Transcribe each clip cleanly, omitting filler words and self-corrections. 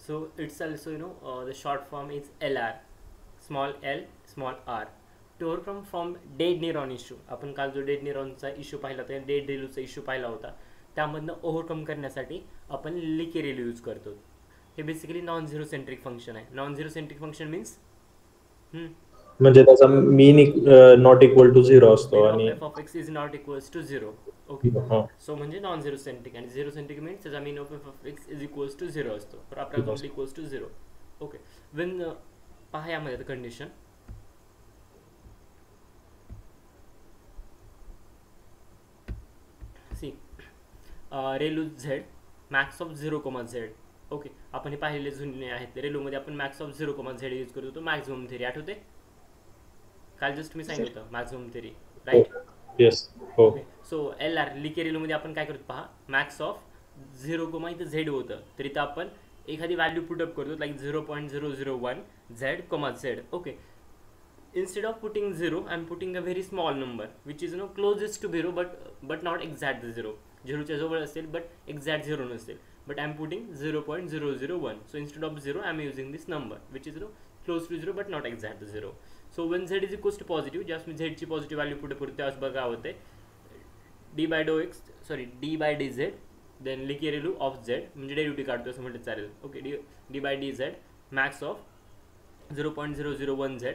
So it's also the short form is LR, small l small r. To overcome from dead neuron issue, आपण काल जो dead न्यूरॉनचा issue पाहिला होता, dead रेलूचा issue पाहिला होता, त्यामधनं ओव्हरकम करण्यासाठी आपण लिके रेलू यूज करतो. हे basically non zero centric function आहे. Non zero centric function means म्हणजे त्याचा मीन नॉट इक्वल टू 0 असतो आणि f of x is not equals to 0. Okay, so म्हणजे नॉन झिरो सेंट्रिक, आणि झिरो सेंट्रिक मीन्स त्याचा mean of F of x is equals to 0 असतो, तर approximately equals to 0. Okay, when पहा यामध्ये condition C ReLU z max of 0,z. Okay, आपण हे पाहिलेले जुने आहेत. रेलूमध्ये आपण मॅक्स ऑफ 0,z यूज करतो, तो मॅक्झिमम थेरी आठवते, काल जस्ट मी सांगितलं होतं मॅक्झिमम थेरी, राईट? येस. हो. सो एल आर लिके रेलूमध्ये आपण काय करतो पहा, मॅक्स ऑफ 0, इथं झेड होतं, तर इथं आपण एखादी व्हॅल्यू पुटअप करतो, like 0.001 Z, Z. Okay, instead of putting 0 I'm putting a very small number which is closest to 0 but not exact 0. 0 च्या जवळ असेल but exact 0 नसेल, but I'm putting 0.001. so instead of 0 I'm using this number which is close to 0 but not exact 0. so when z is equals to positive, just मी z ची positive value पुढे पुढे त्यावेळेस बघा होते d by dz then like ReLU of z, म्हणजे derivative काढतो असं म्हटलं चालेल. ओके, d by dz max of 0.001 z,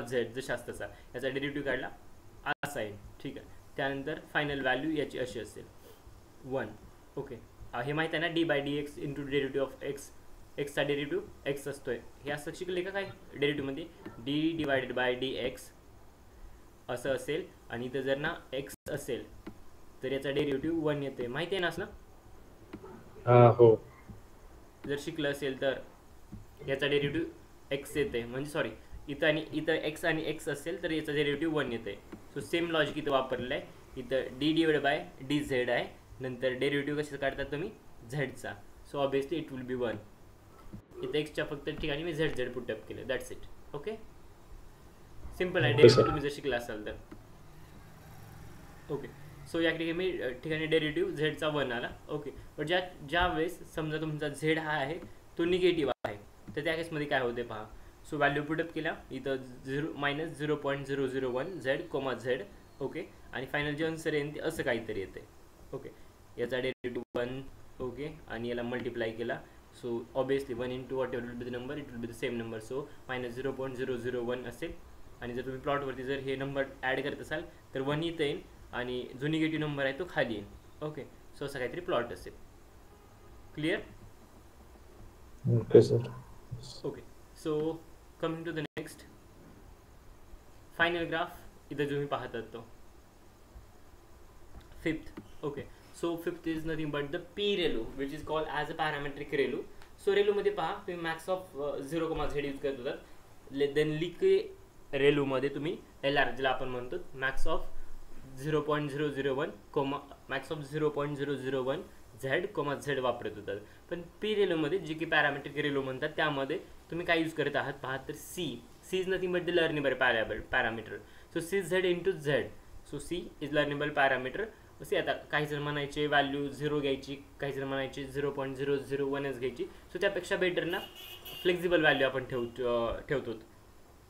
z जशा असताचा याचा डेरिव्हेटिव्ह काढला असा आहे. ठीक आहे, त्यानंतर फायनल व्हॅल्यू याची अशी असेल 1. ओके, हे माहीत आहे ना, d by d x into derivative of x, एक्सचा डेरिव्हेटिव्ह एक्स असतोय, हे असं शिकले का काय डेरिव्हेटिव्हमध्ये, d divided by d x असं असेल, आणि इथं जर ना एक्स असेल तर याचा डेरिव्हेटिव्ह 1 येते, माहिती आहे ना असं? हो. जर शिकलं असेल तर याचा डेरिव्हेटिव्ह एक्स येते, म्हणजे सॉरी इथं एक्स आणि एक्स असेल तर याचा डेरिव्हेटिव्ह 1 येते. सो सेम लॉजिक इथं वापरलं आहे. इथं d divide by d z आहे, नंतर डेरिव्हेटिव्ह कशाचा काढतात तुम्ही, झेडचा. So obviously it will be 1. इथं एक्सच्या फक्त ठिकाणी मी झेड पुटअप केलं, दॅट्स इट. ओके, सिम्पल आहे, डेरिव्हेटिव्ह तुम्ही जर शिकला असाल तर. ओके, सो या ठिकाणी डेरिव्हेटिव्ह झेडचा 1 आला. ओके, पण ज्या वेळेस समजा तुमचा झेड हा आहे तो निगेटिव्ह आहे, तर त्या केसमध्ये काय होते पहा. सो व्हॅल्यू पुटअप केल्या, इथं -0.001 झेड, झेड. ओके, आणि फायनल जे आन्सर येईल ते असं काहीतरी येते. ओके, याचा डेरिव्हेटिव्ह 1. ओके, आणि याला मल्टिप्लाय केला, so obviously 1 into what ever will be the number, it will be the same number. So -0.001 असेल, आणि जर तुम्ही प्लॉटवरती जर हे नंबर ॲड करत असाल तर 1 इथं येईल, आणि जो निगेटिव्ह नंबर आहे तो खाली येईल. ओके, सो असं काहीतरी प्लॉट असेल. Clear? Okay sir. Okay, so coming to the next final graph, इथं जो मी पाहतात तो 5th. Okay, so 5th is nothing but the P ReLU which is called as a parametric ReLU. So रेलूमध्ये पहा तुम्ही मॅक्स ऑफ 0,z यूज करत होतात, देन लिके रेलूमध्ये तुम्ही एल आर ज्याला आपण म्हणतो max of 0.001 max of 0.001 Z, Z वापरत होतात. पण पी रेलूमध्ये जे की पॅरामेट्रिक रेलू म्हणतात त्यामध्ये तुम्ही काय यूज करत आहात पहा, तर C is nothing but the learnable parameter. So C Z into Z, so C is learnable parameter. असे आता काही जण म्हणायचे व्हॅल्यू 0 घ्यायची, काही जण म्हणायचे 0.001च घ्यायची. सो त्यापेक्षा बेटर ना फ्लेक्झिबल व्हॅल्यू आपण ठेवतो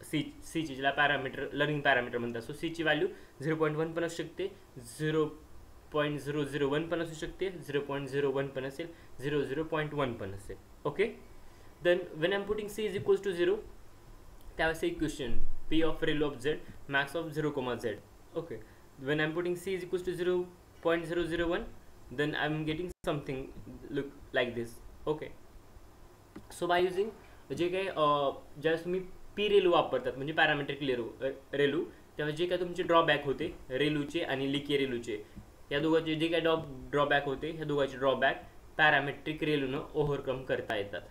सीची, ज्याला पॅरामीटर लर्निंग पॅरामीटर म्हणतात. सो सीची व्हॅल्यू 0.1 पण असू शकते, 0.001 पण असू शकते, 0.01 पण असेल, 0.1 पण असेल. Okay, then when I am putting C is equals to 0, त्यावेळेस equation P of ReLU of Z max of 0,z. Okay, when I am putting C is equals to 0.001 then I am getting something look like this. Okay, so by using जे काही ज्यावेळेस तुम्ही P रेलू वापरतात म्हणजे parametric रेलू, तेव्हा जे काय तुमचे ड्रॉबॅक होते रेलूचे आणि लिके रेलूचे, या दोघांचे जे काय ड्रॉबॅक होते, ह्या दोघांचे ड्रॉबॅक पॅरामेट्रिक रेलूनं ओव्हरकम करता येतात.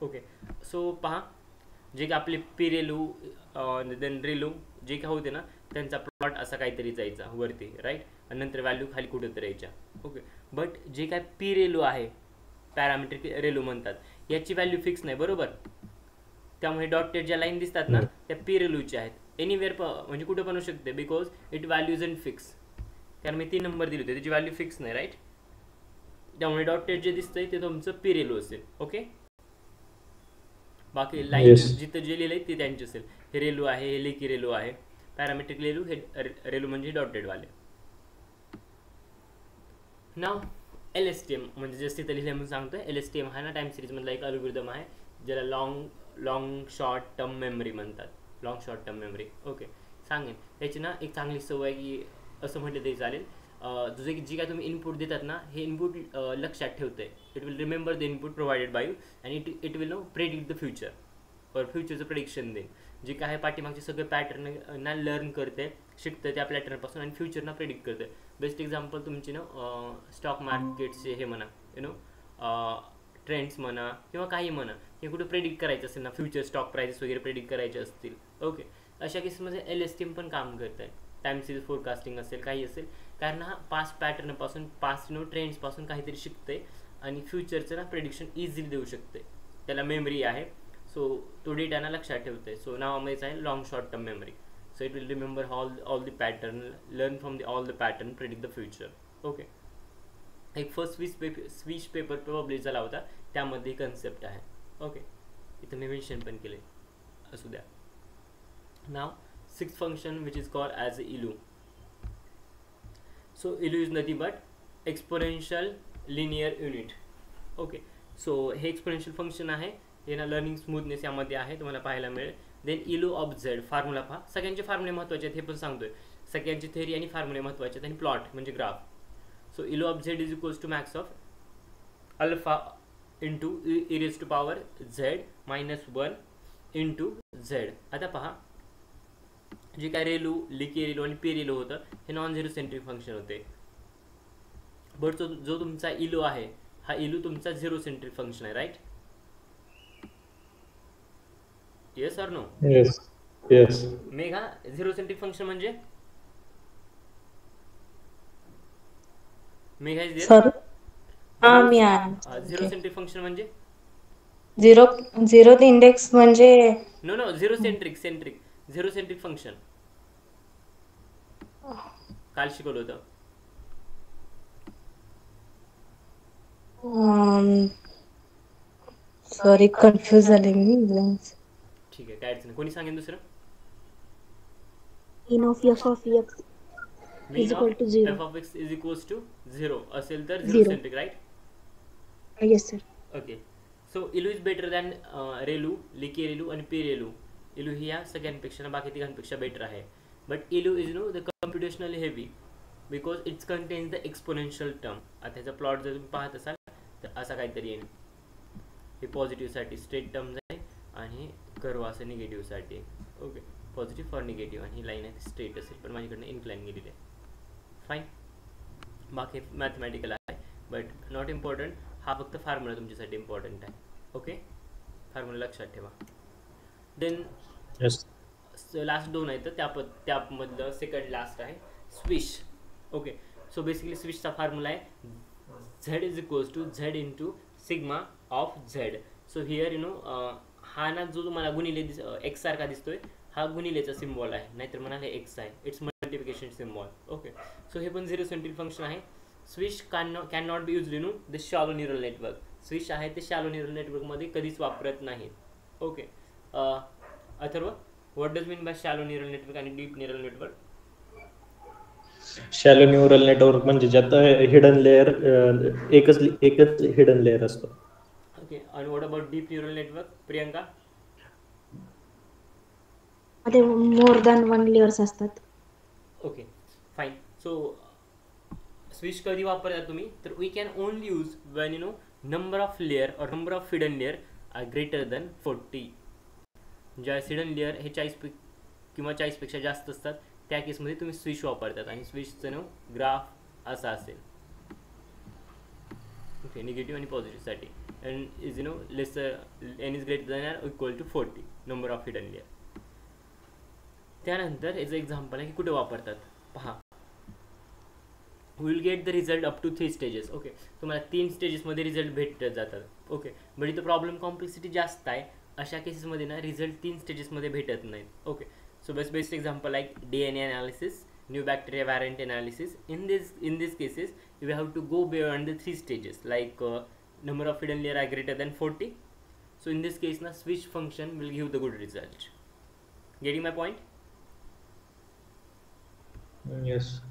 ओके, सो पहा जे काय आपले पी रेलू देन रेलू जे काय होते ना त्यांचा प्लॉट असा काहीतरी जायचा वरती, राईट, आणि नंतर व्हॅल्यू खाली कुठेतरी यायच्या. ओके, बट जे काय पी रेलू आहे पॅरामेट्रिक रेलू म्हणतात, याची व्हॅल्यू फिक्स नाही, बरोबर. त्यामुळे डॉटेड ज्या लाईन दिसतात ना त्या पी रेलूच्या आहेत, एनिवेअर म्हणजे कुठं पण होऊ शकते, because it value is in fix. कारण मी 3 नंबर दिले होते, त्याची व्हॅल्यू फिक्स नाही, राईट. त्यामुळे डॉटेड जे दिसतंय ते तुमचं पी रेलो असेल. ओके, बाकी लाईन Yes. जिथं जे लिहिलंय ते त्यांचे असेल. हे रेलो आहे, हे लेकी रेलो आहे. पॅरामेट्रिक रेलो हे रेलो म्हणजे डॉटेड वाले. नाव LSTM म्हणजे जसं इथं लिहिलं म्हणून सांगतोय. LSTM हा ना टाइम सिरीज मधला एक अल्गोरिदम आहे ज्याला लॉंग शॉर्ट टर्म मेमरी म्हणतात. Long short term memory. Okay, सांगेन याची ना एक चांगली सवय की असं म्हटलं तरी चालेल, तुझे जी काय तुम्ही इनपुट देतात ना, हे इनपुट लक्षात ठेवतंय. It will remember the input provided by you and it will no predict the future और फ्युचरचं प्रेडिक्शन देईन. जे काय पाठीमागचे सगळे पॅटर्न ना लर्न करते, शिकतं त्या पॅटर्नपासून आणि फ्युचरना प्रेडिक्ट करते. बेस्ट एक्झाम्पल तुमची ना स्टॉक मार्केटचे हे म्हणा, ट्रेंड्स म्हणा किंवा काही म्हणा, हे कुठे प्रेडिक्ट करायचं असेल ना, फ्युचर स्टॉक प्राइसेस वगैरे प्रेडिक्ट करायचे असतील. ओके, अशा केसमध्ये LSTM पण काम करत आहे. टाइम सिरीज फोरकास्टिंग असेल, काही असेल, कारण हा पास्ट पॅटर्नपासून पास्ट ट्रेंड्सपासून काहीतरी शिकते आणि फ्युचरचं ना प्रेडिक्शन इझिली देऊ शकते. त्याला मेमरी आहे, सो तो डेटा ना लक्षात ठेवते. सो नावामध्येच आहे long short term memory. So it will remember all the pattern, learn from all the pattern, predict the future. Okay, एक फर्स्ट स्विच पेपर पब्लिश झाला होता, त्यामध्ये कन्सेप्ट आहे. ओके, इथं मी मेन्शन पण केले, असू द्या. Now six function which is called as ELU. So ELU is nothing but exponential linear unit. Okay, so हे एक्सपोनेन्शियल फंक्शन आहे. हे ना लर्निंग स्मूथनेस यामध्ये आहे, तुम्हाला पाहायला मिळेल. देन इलू ऑफ झेड फॉर्म्युला पहा. सगळ्यांचे फॉर्म्युले महत्त्वाचे आहेत, हे पण सांगतोय. सगळ्यांची थेरी आणि फॉर्म्युले महत्त्वाचे आहेत आणि प्लॉट म्हणजे graph. So ELU of Z is equals to max of alpha into E raise to power Z -1 into Z. आता पहा, जे काय रेलू, लिकी रेलू आणि पी रेलू होतं, हे नॉन झिरो सेंट्रिक फंक्शन होते. बट जो तुमचा इलू आहे, हा इलू तुमचा झिरो सेंट्रिक फंक्शन आहे, right? Yes or no? Yes. Megha, zero centric function म्हणजे मेघा इज सॉरी, मी झिरो सेंट्रिक फंक्शन म्हणजे झिरो इंडेक्स म्हणजे no zero centric zero centric function काल शिकवलं होतं. सॉरी, कन्फ्यूज झाले मी. ठीक आहे, काय अडचण नाही. कोणी सांगेन दुसरं? Mean of F of X mean equal to of zero. F of x is equals to 0 असेल तर zero Zero. Centric, right? Yes sir. Okay, so ELU is better than ReLU, leaky ReLU आणि P रेलू. इलू ही या सगळ्यांपेक्षा बाकी तिघांपेक्षा better आहे. But ELU is the computationally heavy because it's contains the exponential term. आता ह्याचा प्लॉट जर तुम्ही पाहत असाल तर असा काहीतरी येईल. हे पॉझिटिव्हसाठी स्ट्रेट टर्म्स आहे आणि कर्व असं निगेटिव्हसाठी. ओके, पॉझिटिव्ह फॉर निगेटिव्ह आणि ही लाईन आहे स्ट्रेट असेल, पण माझ्याकडनं इन्क्लाइन गेलेली आहे. फाईन, बाकी मॅथमॅटिकल आहे बट नॉट इम्पॉर्टंट. हा फक्त फॉर्म्युला तुमच्यासाठी इम्पॉर्टंट आहे. ओके, फॉर्म्युला लक्षात ठेवा. देन लास्ट दोन आहेत, त्यामधलं सेकंड लास्ट आहे स्विच. ओके, सो बेसिकली स्विचचा फॉर्म्युला आहे Z is equals to Z into sigma of Z. So here हा ना जो तुम्हाला गुणिले एक्स सारखा दिसतोय, हा गुणिलेचा सिम्बॉल आहे, नाहीतर म्हणाले एक्स आहे. It's multiplication symbol. Okay, so हे पण झिरो सेंट्रिक फंक्शन आहे. Swish can not be use the shallow neural network. Swish आहे ते शॅलो न्यूरल नेटवर्कमध्ये कधीच वापरत नाही. Okay, Atharva, what does mean by shallow neural network आणि deep neural network? Shallow neural network म्हणजे ज्यात हिडन लेअर एकच हिडन लेअर असतो. ओके, आणि what about deep neural network, Priyanka? मध्ये मोर दॅन 1 लेयर्स असतात. Okay, fine. सो स्विच कधी वापरता तुम्ही, तर we can only use when number of layer और number of hidden layer are greater than 40. ज्या हिडन लेअर हे 40 किंवा 40पेक्षा जास्त असतात, त्या केसमध्ये तुम्ही स्विच वापरतात आणि स्विचचं ग्राफ असा असेल. ओके, निगेटिव्ह आणि पॉझिटिव्हसाठी. And is lesser N is greater than or equal to 40 number of hidden layer. त्यानंतर याचं एक्झाम्पल आहे की कुठे वापरतात पहा. Will get the result up to 3 stages. Okay, तुम्हाला 3 स्टेजेसमध्ये रिझल्ट भेटत जातात. ओके, बट इथं प्रॉब्लेम कॉम्प्लेक्सिटी जास्त आहे. अशा केसेसमध्ये ना रिझल्ट 3 स्टेजेसमध्ये भेटत नाहीत. Okay, so best example like DNA analysis, new bacteria variant analysis. In these cases, you have to go beyond the 3 stages, like number of hidden layer are greater than 40. So in this case, na switch function will give the good result. Getting my point? Yes.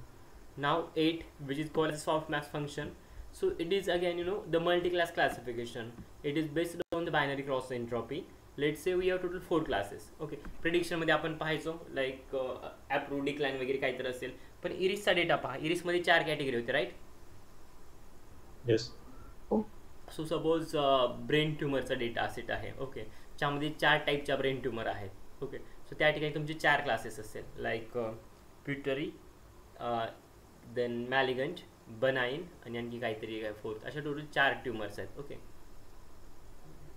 Now 8, which is called as softmax function. So it is again the multi-class classification. It is based on the binary cross entropy. Let's say we have total 4 classes. Okay, prediction मध्ये आपण पाहायचो like approve decline वगैरे काहीतरी असेल, पण इरिसचा data पहा. Iris मध्ये 4 category होते, right? Yes. So suppose brain ट्यूमरचा डेटा सेट आहे. ओके, त्यामध्ये 4 टाईपच्या ब्रेन ट्यूमर आहेत. ओके, सो त्या ठिकाणी तुमचे 4 क्लासेस असेल, लाईक प्युटरी, देन मॅलिगंट, बनाइन आणि आणखी काहीतरी काय 4th, अशा टोटल 4 ट्यूमर्स आहेत. ओके,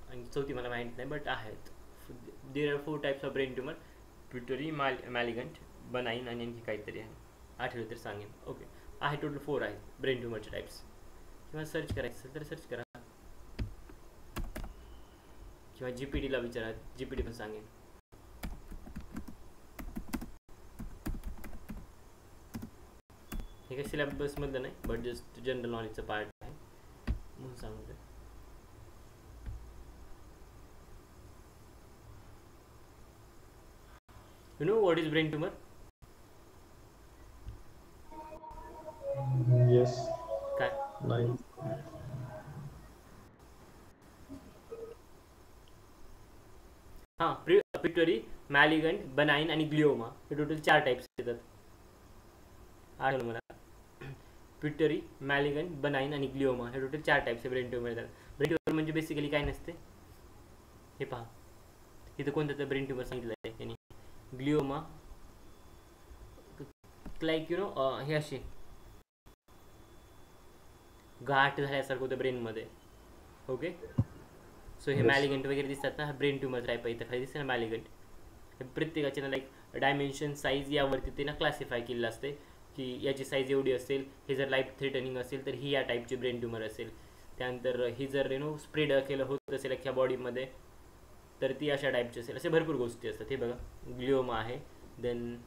आणि चौथी मला माहीत नाही, बट आहेत. There are 4 types of brain tumour, pituitary, malignant, benign आणि आणखी काहीतरी आहे, आठवलं तर सांगेन. ओके, आहे टोटल 4 आहेत ब्रेन ट्यूमरचे टाईप्स. किंवा सर्च करायचं असेल तर सर्च करा, किंवा GPTला विचारा, GPT पण सांगेन. हे काही सिलेबसमधलं नाही, बट जस्ट जनरल नॉलेजचं पार्ट आहे म्हणून सांगतो. You know what is brain tumor? Yes. काय? नाही. हां, पिट्युटरी, मॅलिगंट, बनाइन आणि ग्लिओमा हे टोटल 4 टाईप्स येतात. आठवलं मला. पिट्युटरी, मॅलिगंट, बनाइन आणि ग्लिओमा हे टोटल 4 टाईप्सचे ब्रेन ट्यूमर येतात. ब्रेन ट्यूमर म्हणजे बेसिकली काय नसते, हे पहा इथं कोणतं तर ब्रेन ट्यूमर सांगितलं आहे त्यांनी. ग्लिओमा लाईक हे असे गाठ झाल्यासारखं होतं ब्रेनमध्ये. ओके, सो हे मॅलिगंट वगैरे दिसतात ना, हा ब्रेन ट्यूमर टाईप आहे. इथं खाली दिसते ना मॅलिगंट. हे प्रत्येकाचे ना लाईक डायमेन्शन, साईज यावरती ते ना क्लासिफाय केलेलं असते की याची साईज एवढी असेल, हे जर लाईफ थ्रेटनिंग असेल तर ही या टाईपची ब्रेन ट्यूमर असेल. त्यानंतर ही जर स्प्रेड केलं होत असेल अख्ख्या बॉडीमध्ये तर ती अशा टाईपची असेल. असे भरपूर गोष्टी असतात. हे बघा, ग्लिओमा आहे, देन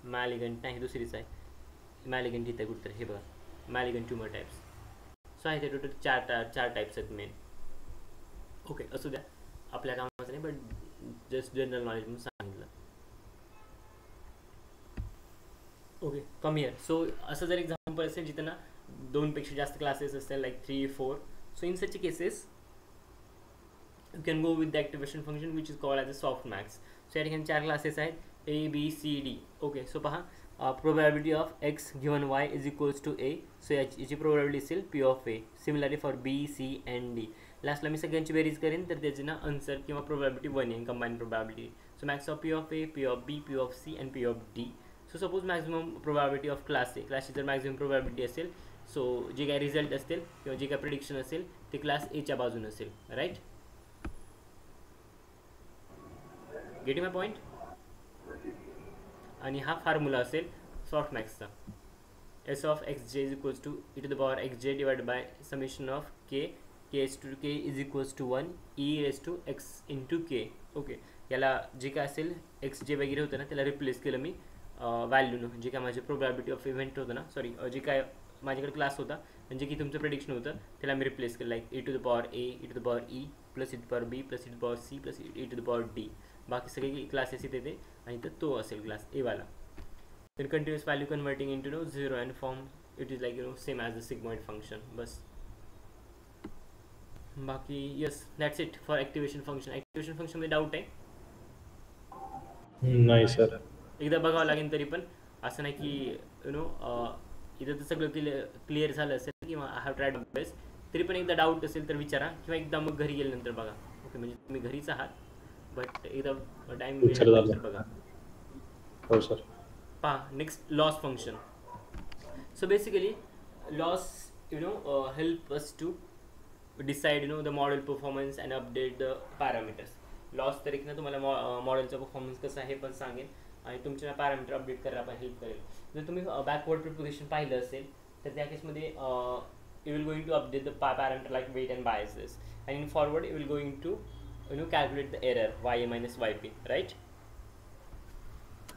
मॅलिगंट नाही, दुसरीच आहे मॅलिगंट इथे कुठं. हे बघा, मॅलिगंट ट्यूमर टाईप्स. सो आहे ते टोटल 4 टाईप्स आहेत मेन. ओके, असू द्या, आपल्या कामाचं नाही, बट जस्ट जनरल नॉलेज म्हणून सांगितलं. Okay, come here. सो असं जर एक्झाम्पल असेल जिथं ना 2 पेक्षा जास्त क्लासेस असतील, like 3, 4. So in such cases you can go with the activation function which is called as a softmax. So या ठिकाणी 4 क्लासेस आहेत, A, B, C, D. Okay, so पहा, probability of x given y is equals to A. So याची probability असेल P of A. Similarly for B, C and D. लास्टला मी सगळ्यांची बेरीज करेन तर त्याची ना आन्सर किंवा प्रोबॅबिलिटी 1 येईल, combine probability. So max of P of A, P of B, P of C and P of D. So suppose maximum probability of class A, क्लासची जर मॅक्झिमम प्रोबॅबिलिटी असेल, सो जे काय रिझल्ट असतील किंवा जे काय प्रिडिक्शन असेल ते क्लास Aच्या बाजून असेल, राईट? गेटिंग माय पॉईंट? आणि हा फॉर्म्युला असेल सॉफ्टमॅक्सचा, S of xj is equals to e to the power xj divided by summation of k s to k is equals to 1 e raised to x into k. Okay, याला जे काय असेल xj वगैरे होतं ना त्याला replace केलं मी व्हॅल्यूनं, जे काय माझे प्रोबॅबिलिटी ऑफ इव्हेंट होतं ना, सॉरी जे काय माझ्याकडे क्लास होता म्हणजे की तुमचं प्रेडिक्शन होतं त्याला मी रिप्लेस केलं, like e to the power a, e to the power e plus e to the power b plus e to the power c plus e to the power d. बाकी सगळे classes इथे ते, आणि तर तो असेल class ए वाला. then continuous value converting into 0 and form it is like same as the sigmoid function. बस बाकी yes, that's it for activation function. activation function मध्ये डाऊट आहे? नाही सर. एकदा बघावं लागेल, तरी पण असं नाही की इथं तर सगळं क्लिअर झालं असेल किंवा आय हॅव ट्रायड बेस्ट, तरी पण एकदा डाऊट असेल तर विचारा किंवा एकदा मग घरी गेल्यानंतर बघा. ओके, म्हणजे तुम्ही घरीच आहात बट एकदा टाइम मिळाल्यानंतर बघा. हो सर. पहा, next loss function. So basically loss help us to decide the model performance and update the parameters. Loss तरीक ना तुम्हाला मॉडेलचा परफॉर्मन्स कसं आहे हे पण सांगेल आणि तुमचे पॅरामीटर अपडेट करायला पण हेल्प करेल. जर तुम्ही बॅकवर्ड प्रिपोजिशन पाहिलं असेल तर त्या केसमध्ये you will going to update the parameter like weight and biases, and in forward you will going to calculate the error ya minus yp, right?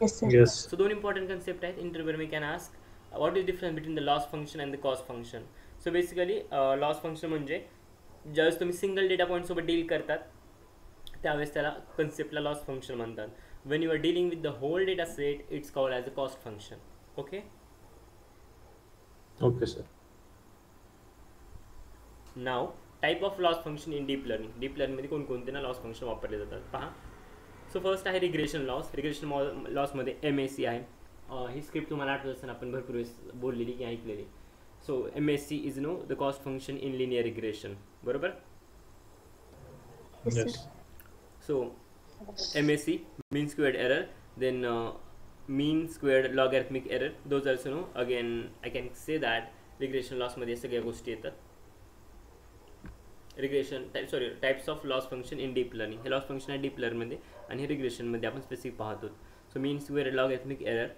Yes sir. Yes. So दोन important concept आहेत interview me can ask what is difference between the loss function and the cost function. So basically loss function म्हणजे ज्यावेळेस तुम्ही single data पॉईंटसोबत deal करतात त्यावेळेस त्याला कन्सेप्टला loss function म्हणतात. When you are dealing with the whole data set it's called as a cost function. Okay. Okay sir. नाव type of loss function in deep learning. Deep लर्निंगमध्ये कोणकोणते ना loss function वापरले जातात पहा. सो फर्स्ट आहे regression loss. Regression लॉसमध्ये MAC आहे. ही स्क्रिप्ट तुम्हाला आठवत असताना आपण भरपूर वेळेस बोललेली की ऐकलेली. So MAC is no the cost function in linear regression. बरोबर. Yes yes. Sir. So MAC mean squared error, then mean squared logarithmic error. Those also know. Again, I can say that regression loss मध्ये सगळ्या गोष्टी येतात. Types of loss function in deep learning. हे loss function आहे deep learning मध्ये आणि हे रिग्रेशनमध्ये आपण स्पेसिफिक पाहतो. So mean square logarithmic error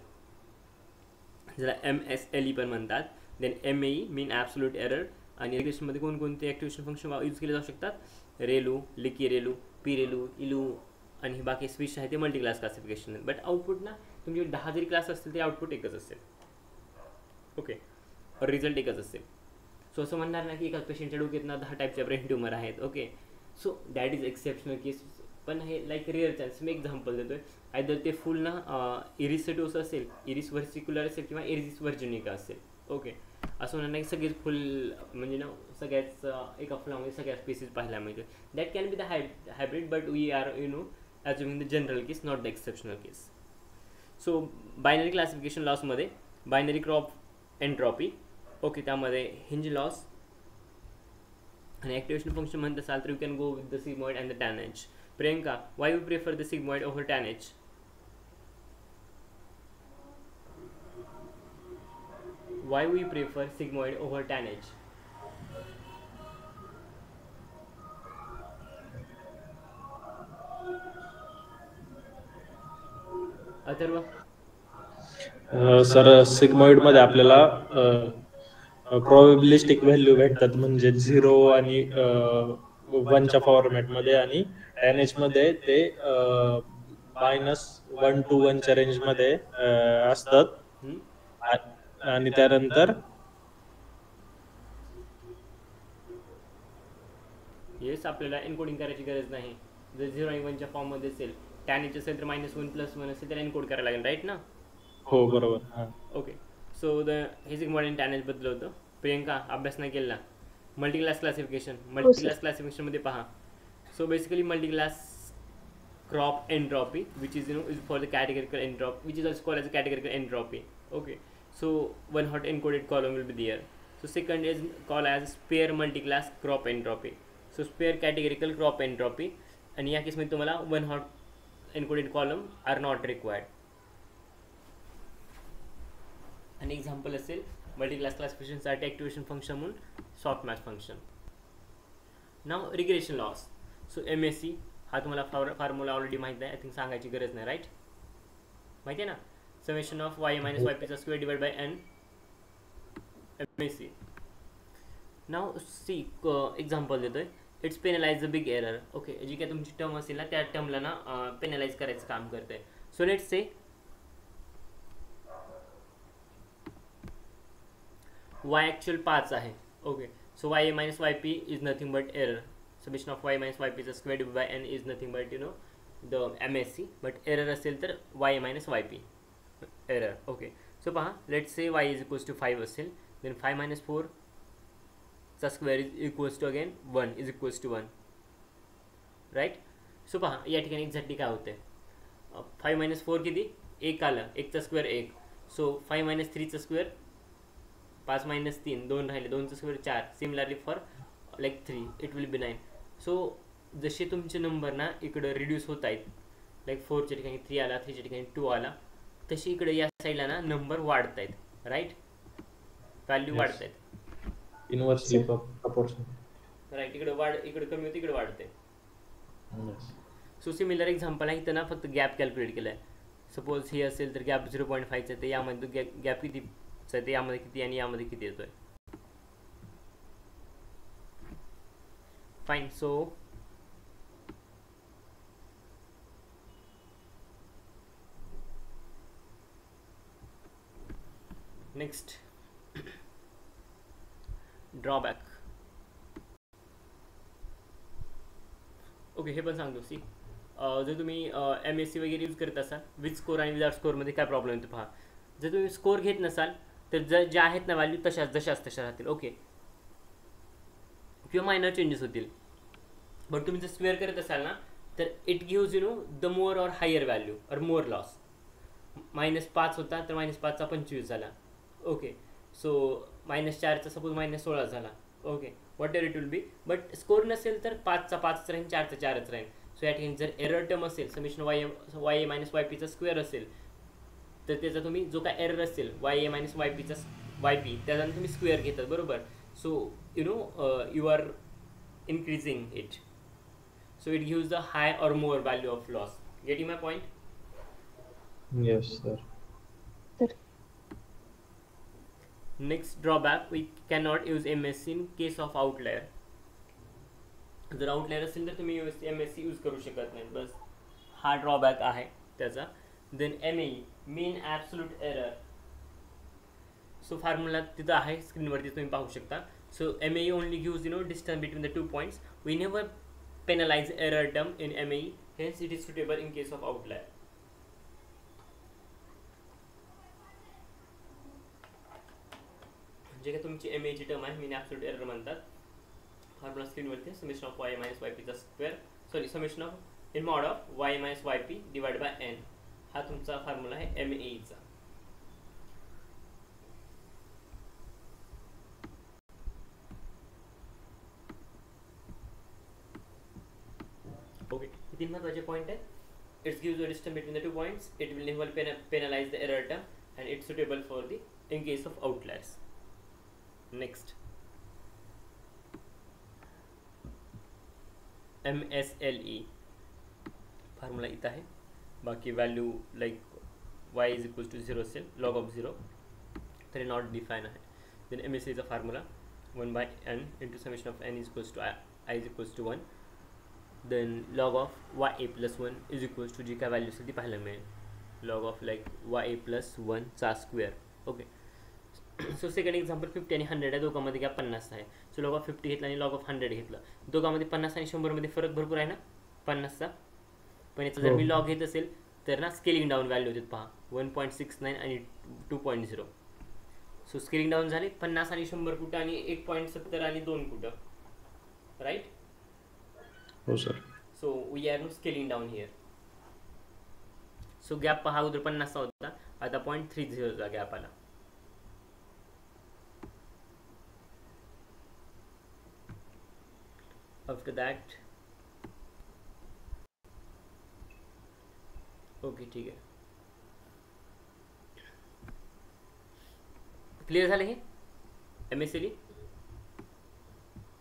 ज्याला MSLE पण म्हणतात. देन MAE मीन ॲब्सोल्यूट एरर. आणि रिग्रेशनमध्ये कोणकोणते ॲक्टिव्हेशन फंक्शन यूज केले जाऊ शकतात. रेलू, लिकी रेलू, पी रेलू, इलू आणि बाकी स्विच आहे ते मल्टी क्लास क्लासिफिकेशन आहेत. बट आउटपुट ना तुमचे 10 जरी क्लास असतील तरी आउटपुट एकच असेल. ओके. रिझल्ट एकच असेल. सो असं म्हणणार ना की एका पेशंटच्या डोक्यात ना 10 टाईपच्या ब्रेन ट्यूमर आहेत. Okay. So that is exceptional case. पण हे लाईक रेअर चान्स. मी एक्झाम्पल देतोय. आयदर ते फुल ना इरिसेटोस असेल, इरिस व्हर्सिक्युलर असेल किंवा इरिस व्हर्जिनिका असेल. ओके. असं म्हणणार नाही की सगळेच फुल म्हणजे ना सगळ्याच एका फुलामध्ये सगळ्या स्पेसिस पाहायला मिळते. That can be the hybrid but we are assuming the general case not the exceptional case. So binary classification लॉसमध्ये बायनरी क्रॉप एन्ट्रॉपी. ओके. त्यामध्ये हिंज लॉस आणि ॲक्टिव्हेशन फंक्शन म्हणत असाल तर you can go with the sigmoid and the tan H. Priyanka, why you prefer the sigmoid over tan H? Why we prefer sigmoid over tan H? Atharva. Sir sigmoid मध्ये आपल्याला probabilistic value भेटतात म्हणजे 0 आणि 1च्या फॉर्मॅटमध्ये आणि NH मध्ये ते -1 to 1च्या रेंजमध्ये असतात. आणि त्यानंतर येस आपल्याला एन्कोडिंग करायची गरज नाही. जर 0 आणि 1च्या फॉर्ममध्ये असेल टॅन एच असेल तर -1 +1 असेल तर एन्कोड करायला लागेल. राईट ना. हो बरोबर. हां. ओके. सो द हे सिग्मॉइड आणि टॅन एच बद्दल होतं. प्रियंका अभ्यास नाही केला. Multi class classification. Multi class क्लासिफिकेशनमध्ये पहा. So basically multi class crop entropy which is is for the categorical entropy which is also called as a categorical entropy. Okay. So one hot encoded column will be there. So second is called as spare multiclass crop entropy. So spare categorical crop entropy आणि या केसमध्ये तुम्हाला one hot encoded column are not required. आणि example असेल multi class क्लासिफिकेशनसाठी activation function म्हणून softmax function. नाव regression loss. So MAC हा तुम्हाला फॉर्म्युला ऑलरेडी माहिती आहे. आय थिंक सांगायची गरज नाही. राईट. माहिती आहे ना. Summation of y - yp square divide by n MAC. Now see example देतोय. It's penalise the big error. Okay. जी काय तुमची टर्म असेल ना त्या टर्मला ना पेनलाइज करायचं काम करते. So let's say y actual 5 आहे. Okay. So y - yp is nothing but error. Summation of y - yp is squared divided by n is nothing but the MAC. But error असेल तर y - yp error. Okay. So पहा let's say y is equals to 5 असेल then 5 - 4 चा square is equals to again 1 is equals to 1. Right. So पहा या ठिकाणी exactly काय होते. 5 - 4 किती 1 आलं. 1चा स्क्वेअर 1. सो 5 - 3चा स्क्वेअर 5 - 3 2 राहिले. 2चा square 4. Similarly for like 3 it will be 9. So जसे तुमचे नंबर ना इकडं रिड्यूस होत आहेत लाईक 4च्या ठिकाणी 3 आला 3च्या ठिकाणी 2 आला तशी इकडे या साईडला ना नंबर वाढत आहेत. राईट. व्हॅल्यू वाढत आहेत. Inversely proportion. राईट. इकडे कमी होते इकडे वाढते. सो सिमिलर एक्झाम्पल आहे. इथं ना फक्त गॅप कॅल्क्युलेट केला आहे. सपोज हे असेल तर गॅप 0.5चा आहे. तर यामध्ये गॅप कितीचा आहे ते यामध्ये किती आणि यामध्ये किती येतोय. Fine. So next drawback. Okay, हे पण सांगतो. सी जर तुम्ही MSc वगैरे यूज करत असाल विथ स्कोर आणि विदाउट स्कोरमध्ये काय प्रॉब्लेम येतो पहा. जर तुम्ही स्कोर घेत नसाल तर ज्या आहेत ना व्हॅल्यू जशाच तशा राहतील. ओके, किंवा मायनर चेंजेस होतील. बट तुम्ही जर स्क्वेअर करत असाल ना तर it gives the more or higher value और मोर लॉस. -5 होता तर -5चा 25 झाला. ओके, सो -4चा सपोज -16 झाला. Okay, what ever it will B. But score नसेल तर 5चा 5 राहील, 4चा 4च राहील. सो या ठिकाणी जर एरर टर्म असेल समेशन YA -YPचा स्क्वेअर असेल तर त्याचा तुम्ही जो काय एरर असेल YA -YPचा YP त्याचा तुम्ही स्क्वेअर घेतात, बरोबर. So you are increasing it, so it gives the high or more value of loss. Getting my point? Yes, sir. Next drawback, we cannot use MSc in case of outlier. जर outlier असेल तर तुम्ही MSc use करू शकत नाही, बस हा drawback आहे त्याचा. देन MAE मीन ॲब्सोल्यूट एरर. सो फॉर्म्युला तिथं आहे स्क्रीनवरती तुम्ही पाहू शकता. So MAE only gives distance between the 2 points. We never penalize error term in MAE, hence it is suitable in case of outlier. जे काही तुमची MAE ची टर्म आहे मीन ॲब्सोल्यूट एरर म्हणतात. फॉर्म्युला स्क्रीनवरती समेशन ऑफ YA -YP चा square, sorry summation of in mod of YA -YP divide by n. हा तुमचा फॉर्म्युला आहे MAE चा. ओके, हे 3 महत्त्वाचे पॉईंट आहे. It's gives the distance between the 2 points. It will never penalise the error term and it's suitable for the in case of outliers. Next MSLE formula इथं आहे. बाकी value like y is equals to 0 असेल, log of 0 तरी not define आहे. Then MSLEचा formula 1/n into summation of n is equals to i is equals to 1. Then log of YA + 1 is equals to जी काय value असेल ती पाहायला मिळेल. Log of like YA + 1 चा square. Okay, so second example 50 आणि 100 आहे, दोघांमध्ये काय 50 आहे. सो लॉग ऑफ 50 घेतला आणि लॉग ऑफ 100 घेतलं. दोघांमध्ये 50 आणि 100 मध्ये फरक भरपूर आहे ना 50चा. पण याचा जर मी लॉग घेत असेल तर ना स्केलिंग डाऊन व्हॅल्यू होते पहा 1.69 आणि 2.0. सो स्केलिंग डाऊन झाले 50 आणि 100 कुठं आणि 1.70 आणि 2 कुठं, राईट. हो sir. So we are scaling down here. So gap पहा अगोदर 50चा होता, आता 0.30चा गॅप आला. आफ्टर दॅट ओके, ठीक आहे. क्लिअर झालं हे MSLE.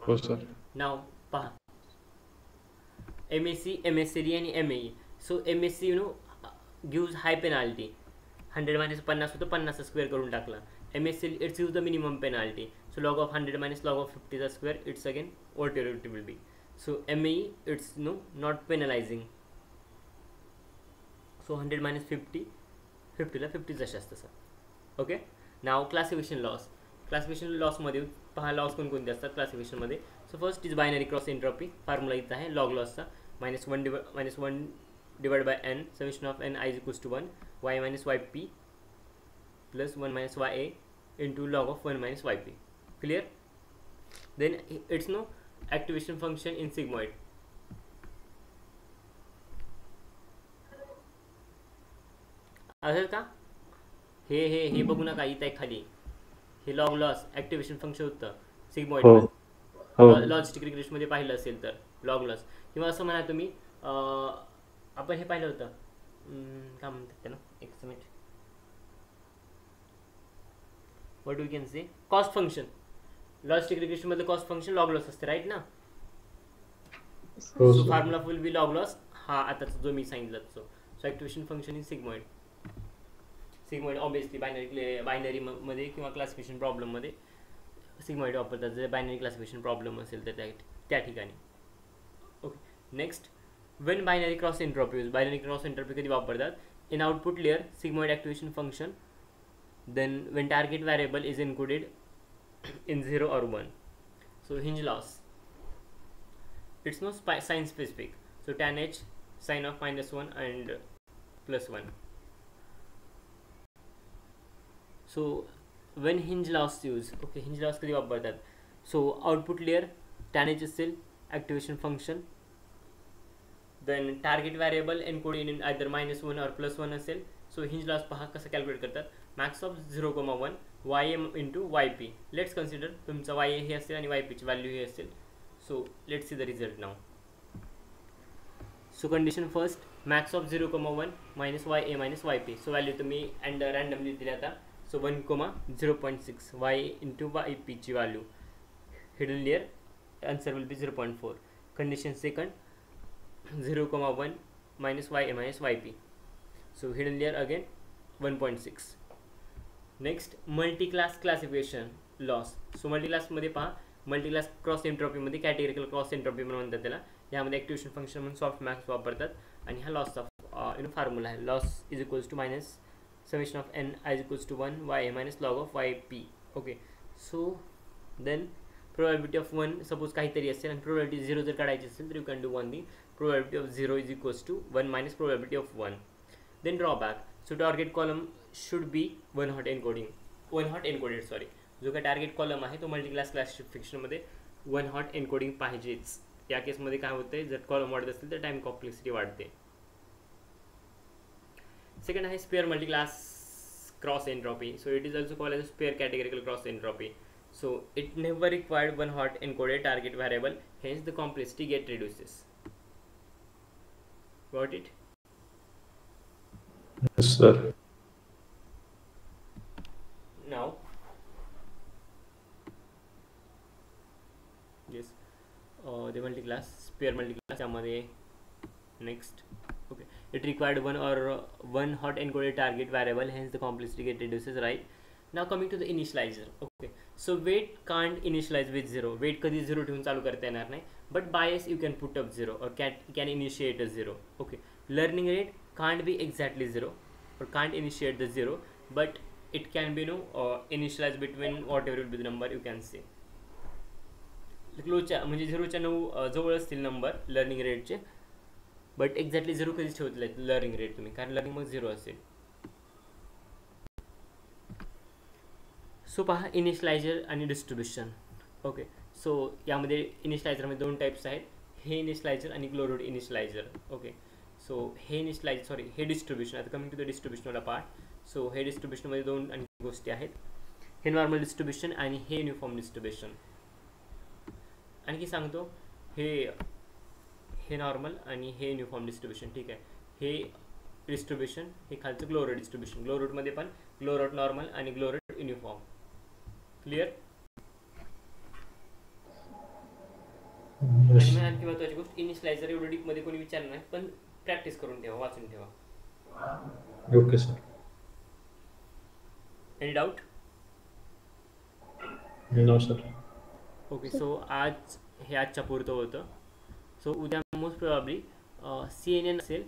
हो सर. नाव पहा MSc, MSLE आणि MAE. So MSc gives high penalty. 100 - 50 होतं, 50चा स्क्वेअर करून टाकला. MSLE it's gives the minimum penalty. So log of 100 - log of 50चा square it's again whatever it will be. So MAE it's not penalising. So 100 - 50, 50ला 50 जशाच तसा. ओके, now classification loss. Classification लॉसमध्ये पहा लॉस कोणकोणते असतात क्लासिफिकेशनमध्ये. So first is binary cross entropy. Formula इथं आहे लॉग लॉसचा -1 divide by n summation of n i is equals to 1 y - yp plus 1 - ya into log of 1 - yp. Clear. Then it's activation function in sigmoid. असं का हे बघू नका, इथं आहे खाली हे लॉग लॉस ॲक्टिवेशन फंक्शन होतं सिग्मॉइड. लॉजिस्टिक रिग्रेशनमध्ये पाहिलं असेल तर लॉग लॉस, किंवा असं म्हणा तुम्ही आपण हे पाहिलं होतं काय म्हणतात त्याला, एक minute, what we can say cost function. Logistic रिग्रेशनमध्ये कॉस्ट फंक्शन लॉग लॉस असते, राईट ना. So formula will be log loss. हा आताचा जो मी सांगितलं तो. So activation function in sigmoid. Sigmoid obviously binary मध्ये किंवा क्लासिफिकेशन प्रॉब्लेममध्ये सिग्मॉइड वापरतात जर बायनरी क्लासिफिकेशन प्रॉब्लेम असेल तर त्या ठिकाणी. Okay, next Wien binary cross entropy use. Binary cross entropy कधी वापरतात in output layer. Sigmoid activation function then when target variable is encoded in 0 or 1. So hinge loss, it's no sign specific, so tan h sign of -1 and +1. so when hinge loss use, okay, hinge loss कधी वापरतात, so output layer tan h असेल, activation function, then target variable encoded in either -1 or +1 असेल. so hinge loss पहा कसं calculate करतात, max of 0,1 ym into yp. Let's consider तुमचा y हे असेल आणि yp ची व्हॅल्यू हे असेल. so let's see the result now. so condition first, max of 0,1 minus ya minus yp. so value तुम्ही and randomly दिल्या आता. so 1, 0.6 y into yp ची value, hidden layer answer will be 0.4. condition second, 0,1 minus ya minus yp. so hidden layer again 1.6. next, multi-class classification loss. so multi-class मध्ये पहा, multi-class cross entropy मध्ये categorical cross entropy म्हणतात त्याला. यामध्ये activation function म्हणून softmax वापरतात आणि हा लॉसचा फॉर्म्युला आहे. Loss is equals to minus summation of N I is equals to 1 Y minus log of Y P. Okay, so then probability of 1 suppose काहीतरी असेल आणि प्रोबॅबिलिटी 0 जर काढायची असेल तर you can do one thing, probability of 0 is equals to 1 minus probability of 1. Then drawback, so target column should be one hot encoded sorry. जो काय target column आहे तो मल्टी क्लास क्लासिफिकेशनमध्ये वन हॉट एन्कोडिंग पाहिजेच. या केसमध्ये काय होते, जर कॉलम वाढत असेल तर टाइम कॉम्प्लेक्सिटी वाढते. सेकंड आहे sparse multi class cross entropy. So it is also called as sparse categorical cross entropy. so it never required one hot encoded target variable, hence the complexity get reduces. Got it? Yes sir. Now yes, the multi-class spare multi-class यामध्ये next, okay, it required one hot encoded target variable, hence the complexity get reduces, right? Now coming to the initializer. okay, so weight can't initialize with 0. weight कधी 0 ठेवून चालू करता येणार नाही, but bias you can put up 0 or can initiate a 0. okay, learning rate can't be exactly 0 or can't initiate the 0, but it can be initialized between whatever will be the number you can say. क्लोजच्या म्हणजे 0च्या 9 जवळ असतील number learning रेटचे, but exactly 0 कधीच ठेवले learning rate तुम्ही, कारण learning मग 0 असेल. So पहा इनिशियलायझर आणि डिस्ट्रीब्युशन. ओके, सो यामध्ये इनिशियलायझरमध्ये दोन टाईप्स आहेत, हे इनिशियलायझर आणि ग्लोरोड इनिशियलायझर. ओके, सो हे हे डिस्ट्रीब्युशन. आता कमिंग टू द डिस्ट्रीब्युशनवाला पार्ट. सो हे डिस्ट्रीब्युशनमध्ये दोन आणखी गोष्टी आहेत, हे नॉर्मल डिस्ट्रीब्युशन आणि हे युनिफॉर्म डिस्ट्रीब्युशन. आणखी सांगतो, हे नॉर्मल आणि हे युनिफॉर्म डिस्ट्रीब्युशन. ठीक आहे, हे डिस्ट्रीब्युशन, हे खालचं ग्लोरोड डिस्ट्रीब्युशन. ग्लोरोडमध्ये पण ग्लोरोड नॉर्मल आणि ग्लोरोड युनिफॉर्म. क्लिअर? आणि आणखी महत्त्वाची गोष्ट, इनिशियलायझर एवढं डीपमध्ये कोणी विचारलं नाही, पण प्रॅक्टिस करून ठेवा, वाचून ठेवा. Okay sir. Any doubt? No sir. Okay, so आज हे आजच्या पुरतं होतं. सो उद्या मोस्ट प्रोबॅबली CNN असेल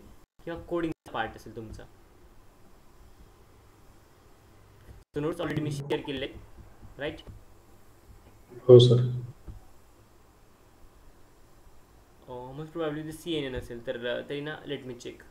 किंवा कोडिंग पार्ट असेल तुमचा. सो नोट्स ऑलरेडी मी शेअर केले, राईट? हो सर. मोस्ट प्रोबॅबली CNN असेल तर तरी ना, लेट मी चेक.